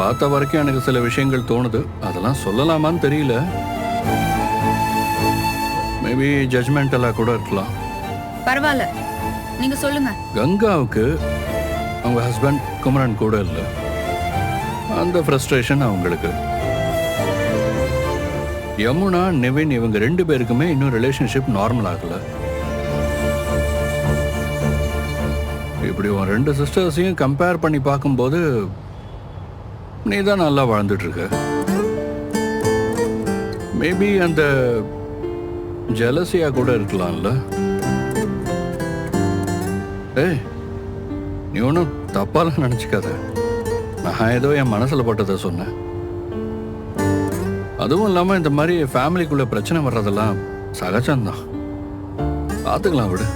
பார்த்த வரைக்கும் எனக்கு சில விஷயங்கள் தோணுது. அதெல்லாம் சொல்லலாமான்னு தெரியல. மேபி ஜட்ஜ்மெண்டலா கூட இருக்கலாம். பரவாயில்ல, நீங்க சொல்லுங்க. கங்காவுக்கு அவங்க ஹஸ்பண்ட் குமரன் கூட இல்லை. அந்த ஃப்ரஸ்ட்ரேஷன் அவங்களுக்கு. யமுனா, நிவின் இவங்க 2 பேருக்குமே இன்னும் ரிலேஷன்ஷிப் நார்மல் ஆகல. இப்படி உன் 2 சிஸ்டர்ஸையும் கம்பேர் பண்ணி பார்க்கும்போது நீ தான் நல்லா வாழ்ந்துட்டு இருக்க. மேபி அந்த ஜெலசியா கூட இருக்கலாம்ல. ஏய், நீ ஒன்றும் தப்பாலாம் நினச்சிக்காத. நான் ஏதோ என் மனசில் பட்டதை சொன்னேன். அதுவும் இல்லாமல் இந்த மாதிரி ஃபேமிலிக்குள்ள பிரச்சனை வர்றதெல்லாம் சகஜம்தான். பார்த்துக்கலாம் விடு.